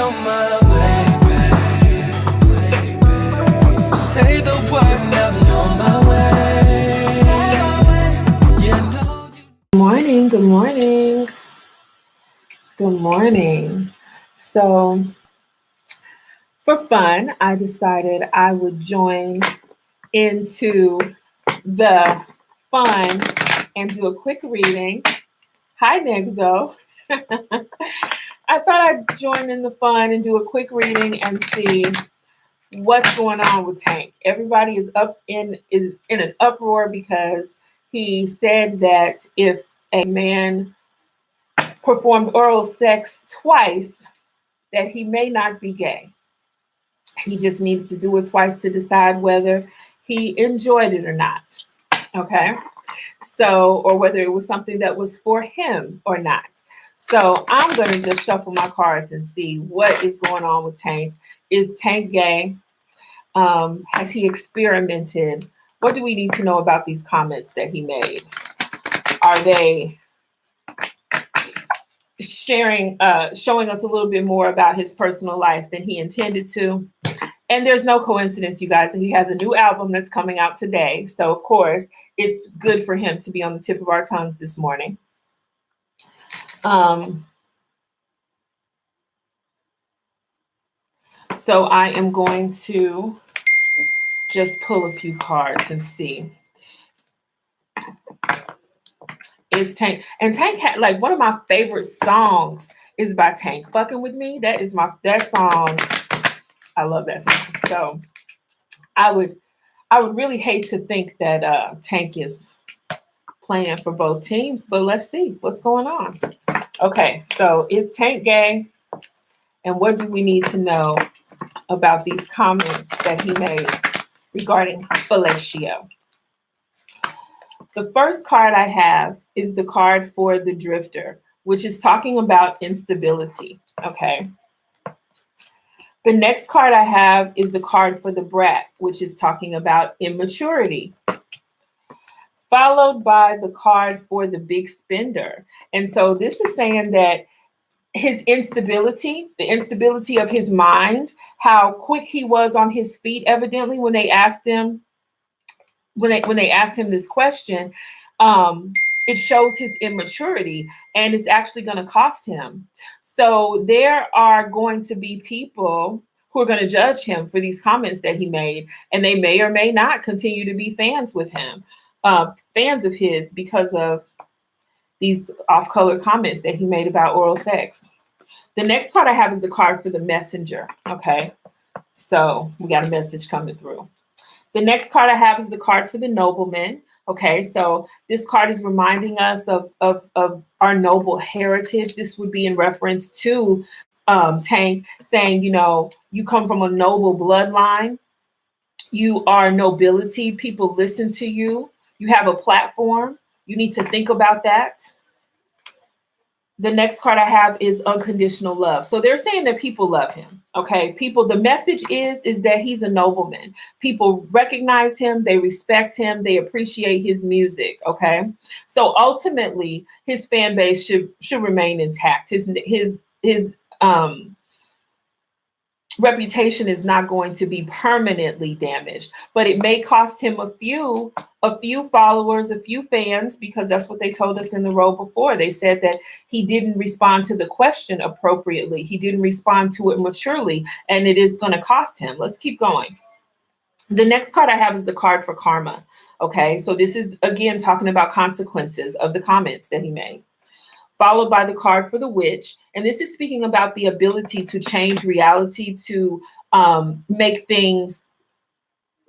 on my way, babe. Say the word, now be on my way. Yeah, no. Good morning, good morning, good morning. So, for fun, I decided I would join into the fun and do a quick reading. Hi, Nexo. I thought I'd join in the fun and do a quick reading and see what's going on with Tank. Everybody is in an uproar because he said that if a man performed oral sex twice, that he may not be gay. He just needed to do it twice to decide whether he enjoyed it or not. Okay. So, or whether it was something that was for him or not. So I'm going to just shuffle my cards and see what is going on with Tank. Is Tank gay? Has he experimented? What do we need to know about these comments that he made? Are they showing us a little bit more about his personal life than he intended to? And there's no coincidence, you guys, that he has a new album that's coming out today. So, of course, it's good for him to be on the tip of our tongues this morning. So I am going to just pull a few cards and see. Is Tank, and Tank had, like, one of my favorite songs is by Tank. Fucking With Me. That song. I love that song. So I would really hate to think that Tank is playing for both teams, but let's see what's going on. Okay, so is Tank gay? And what do we need to know about these comments that he made regarding fellatio? The first card I have is the card for the drifter, which is talking about instability. Okay. The next card I have is the card for the brat, which is talking about immaturity, followed by the card for the big spender. And so this is saying that his instability, the instability of his mind, how quick he was on his feet, evidently, when they asked him, when they asked him this question, it shows his immaturity, and it's actually going to cost him. So there are going to be people who are going to judge him for these comments that he made, and they may or may not continue to be fans with him, fans of his, because of these off-color comments that he made about oral sex. The next card I have is the card for the messenger. Okay, so we got a message coming through. The next card I have is the card for the nobleman. Okay, so this card is reminding us of our noble heritage. This would be in reference to Tank saying, you know, you come from a noble bloodline. You are nobility. People listen to you. You have a platform. You need to think about that. The next card I have is unconditional love. So they're saying that people love him. Okay, people, the message is that he's a nobleman. People recognize him, they respect him, they appreciate his music. Okay, so ultimately his fan base should remain intact. His reputation is not going to be permanently damaged, but it may cost him a few followers, a few fans, because that's what they told us in the row before. They said that he didn't respond to the question appropriately. He didn't respond to it maturely, and it is going to cost him. Let's keep going. The next card I have is the card for karma. Okay, so this is again talking about consequences of the comments that he made, followed by the card for the witch. And this is speaking about the ability to change reality, to make things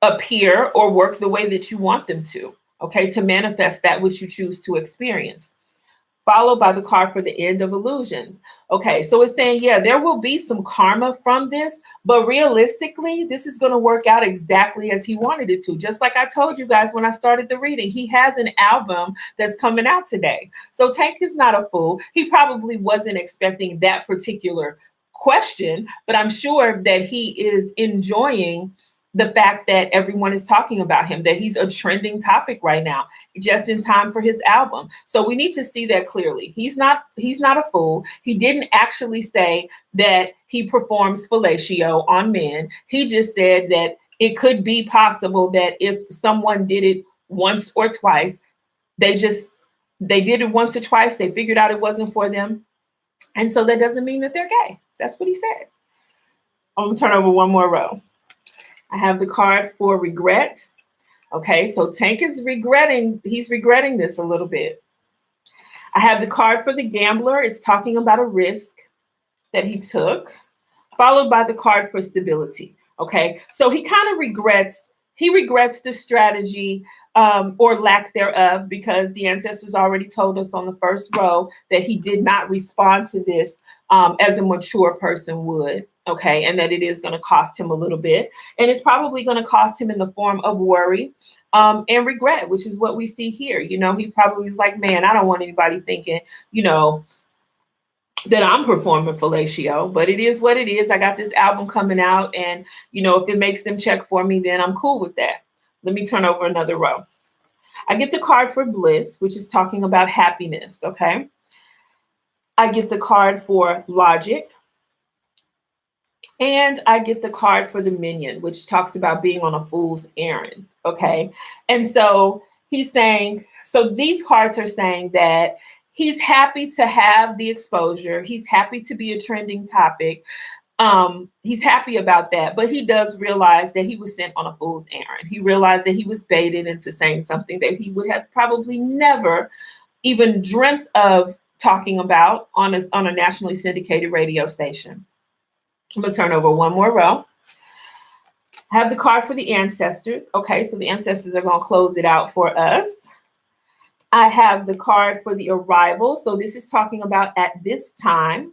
appear or work the way that you want them to, okay, to manifest that which you choose to experience. Followed by the card for the end of illusions. Okay, so it's saying, yeah, there will be some karma from this, but realistically, this is going to work out exactly as he wanted it to. Just like I told you guys when I started the reading, he has an album that's coming out today. So Tank is not a fool. He probably wasn't expecting that particular question, but I'm sure that he is enjoying the fact that everyone is talking about him, that he's a trending topic right now, just in time for his album. So we need to see that clearly. He's not a fool. He didn't actually say that he performs fellatio on men. He just said that it could be possible that if someone did it once or twice, they did it once or twice, they figured out it wasn't for them. And so that doesn't mean that they're gay. That's what he said. I'm gonna turn over one more row. I have the card for regret. Okay, so Tank is regretting this a little bit. I have the card for the gambler. It's talking about a risk that he took, followed by the card for stability. Okay, so he kind of regrets the strategy or lack thereof, because the ancestors already told us on the first row that he did not respond to this as a mature person would. Okay, and that it is going to cost him a little bit, and it's probably going to cost him in the form of worry and regret, which is what we see here. You know, he probably is like, man, I don't want anybody thinking, you know, that I'm performing fellatio, but it is what it is. I got this album coming out, and you know, if it makes them check for me, then I'm cool with that. Let me turn over another row. I get the card for bliss, which is talking about happiness. Okay, I get the card for logic. And I get the card for the minion, which talks about being on a fool's errand. Okay. And so he's saying, so these cards are saying that he's happy to have the exposure. He's happy to be a trending topic. He's happy about that, but he does realize that he was sent on a fool's errand. He realized that he was baited into saying something that he would have probably never even dreamt of talking about on a nationally syndicated radio station. I'm going to turn over one more row. I have the card for the ancestors. Okay, so the ancestors are going to close it out for us. I have the card for the arrival. So this is talking about at this time,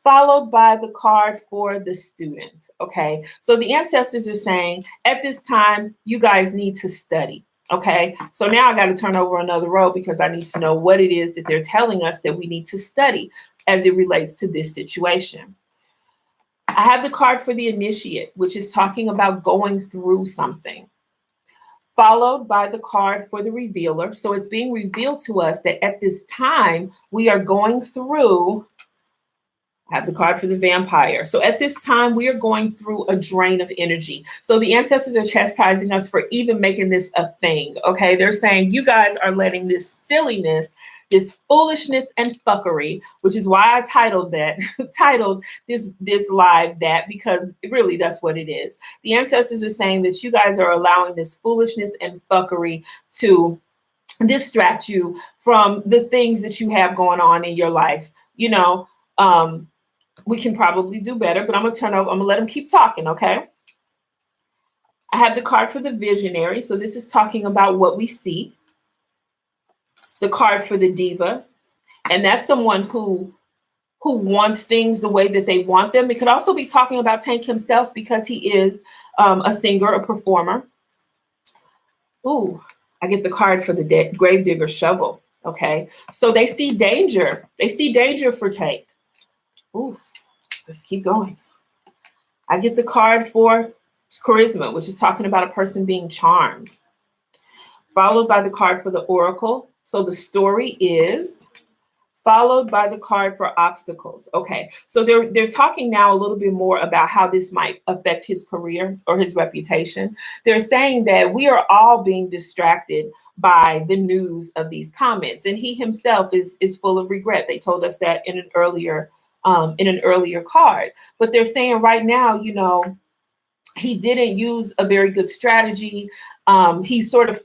followed by the card for the student. Okay, so the ancestors are saying at this time, you guys need to study. Okay, so now I got to turn over another row because I need to know what it is that they're telling us that we need to study as it relates to this situation. I have the card for the initiate, which is talking about going through something, followed by the card for the revealer. So it's being revealed to us that at this time, we are going through, I have the card for the vampire. So at this time, we are going through a drain of energy. So the ancestors are chastising us for even making this a thing, okay? They're saying you guys are letting this silliness, this foolishness and fuckery, which is why I titled this live that, because really that's what it is. The ancestors are saying that you guys are allowing this foolishness and fuckery to distract you from the things that you have going on in your life. You know, we can probably do better, but I'm gonna let them keep talking, okay? I have the card for the visionary. So this is talking about what we see. The card for the diva, and that's someone who wants things the way that they want them. It could also be talking about Tank himself because he is a singer, a performer. Ooh, I get the card for the gravedigger shovel. Okay, so they see danger. They see danger for Tank. Ooh, let's keep going. I get the card for charisma, which is talking about a person being charmed, followed by the card for the oracle. So the story is, followed by the card for obstacles. Okay, so they're talking now a little bit more about how this might affect his career or his reputation. They're saying that we are all being distracted by the news of these comments, and he himself is full of regret. They told us that in an earlier card, but they're saying right now, you know, he didn't use a very good strategy. He sort of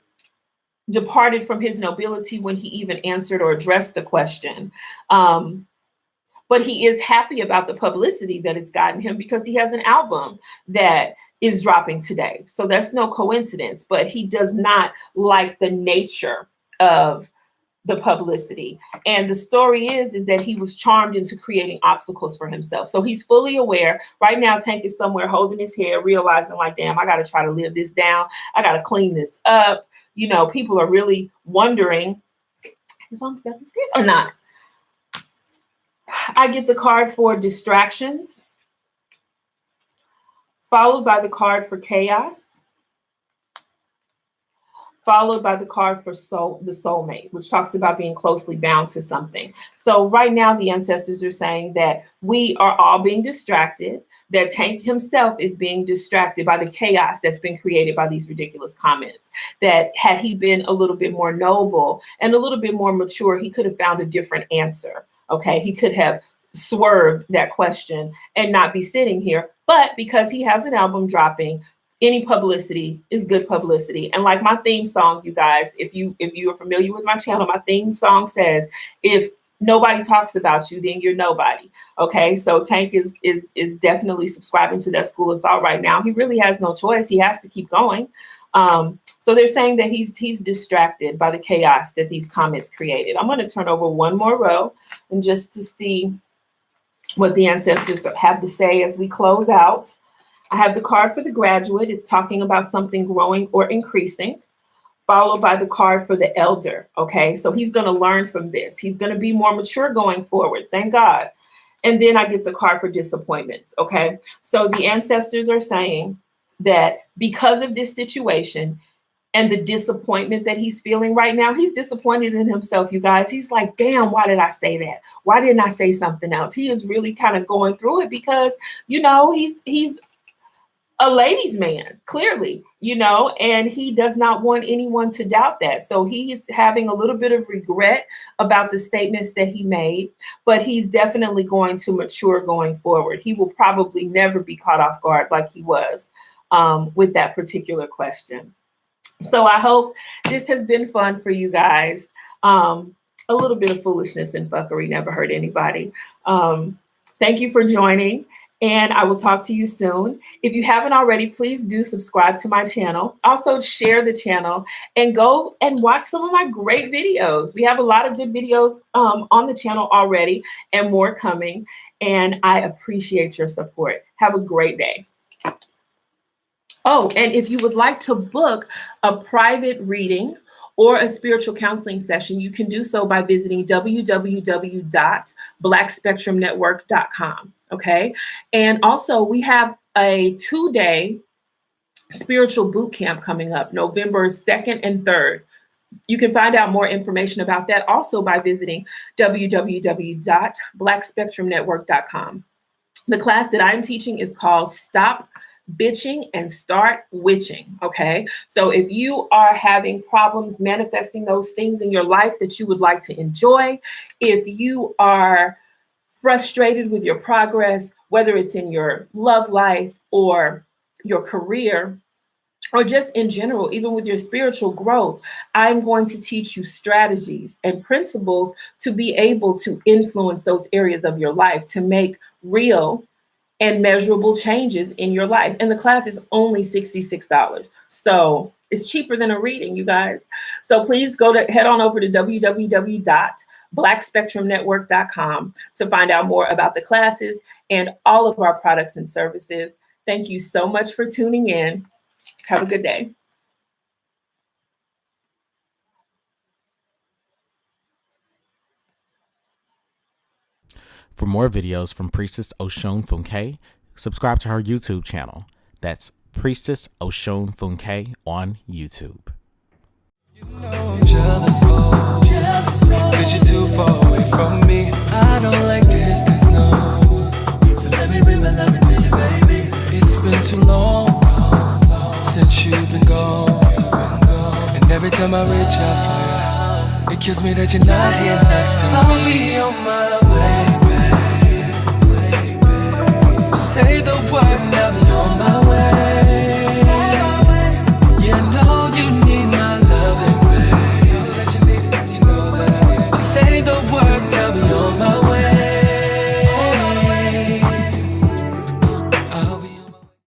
departed from his nobility when he even answered or addressed the question. But he is happy about the publicity that it's gotten him because he has an album that is dropping today. So that's no coincidence, but he does not like the nature of the publicity. And the story is that he was charmed into creating obstacles for himself. So he's fully aware. Right now, Tank is somewhere holding his hair, realizing like, damn, I got to try to live this down. I got to clean this up. You know, people are really wondering if I'm self-fit or not. I get the card for distractions, followed by the card for chaos, followed by the card for the soulmate, which talks about being closely bound to something. So right now, the ancestors are saying that we are all being distracted, that Tank himself is being distracted by the chaos that's been created by these ridiculous comments, that had he been a little bit more noble and a little bit more mature, he could have found a different answer. Okay, he could have swerved that question and not be sitting here. But because he has an album dropping, any publicity is good publicity. And like my theme song, you guys, if you are familiar with my channel, my theme song says, if nobody talks about you, then you're nobody. Okay, so Tank is definitely subscribing to that school of thought right now. He really has no choice. He has to keep going. So they're saying that he's distracted by the chaos that these comments created. I'm going to turn over one more row and just to see what the ancestors have to say as we close out. I have the card for the graduate. It's talking about something growing or increasing, followed by the card for the elder. Okay, so he's going to learn from this. He's going to be more mature going forward. Thank God. And then I get the card for disappointments. Okay, so the ancestors are saying that because of this situation and the disappointment that he's feeling right now, he's disappointed in himself, you guys. He's like, damn, why did I say that? Why didn't I say something else? He is really kind of going through it because, you know, he's a ladies' man, clearly, you know, and he does not want anyone to doubt that. So he is having a little bit of regret about the statements that he made, but he's definitely going to mature going forward. He will probably never be caught off guard like he was with that particular question. So I hope this has been fun for you guys. A little bit of foolishness and fuckery never hurt anybody. Thank you for joining. And I will talk to you soon. If you haven't already, please do subscribe to my channel. Also share the channel and go and watch some of my great videos. We have a lot of good videos on the channel already and more coming. And I appreciate your support. Have a great day. Oh, and if you would like to book a private reading or a spiritual counseling session, you can do so by visiting www.blackspectrumnetwork.com. Okay. And also we have a 2-day spiritual boot camp coming up November 2nd and 3rd. You can find out more information about that also by visiting www.blackspectrumnetwork.com. The class that I'm teaching is called Stop Bitching and Start Witching. Okay, so if you are having problems manifesting those things in your life that you would like to enjoy, if you are frustrated with your progress, whether it's in your love life or your career, or just in general, even with your spiritual growth, I'm going to teach you strategies and principles to be able to influence those areas of your life, to make real and measurable changes in your life. And the class is only $66. So it's cheaper than a reading, you guys. So please head on over to www.blackspectrumnetwork.com to find out more about the classes and all of our products and services. Thank you so much for tuning in. Have a good day. For more videos from Priestess Osun Funke, subscribe to her YouTube channel. That's Priestess Osun Funke on YouTube. You know I'm jealous, oh, cause you're too far away from me. I don't like distance, no. So let me bring my love into you, baby. It's been too long since you've been gone. And every time I reach out for you, it kills me that you're not here next to me. I'll be on my way. Say the word, now be on my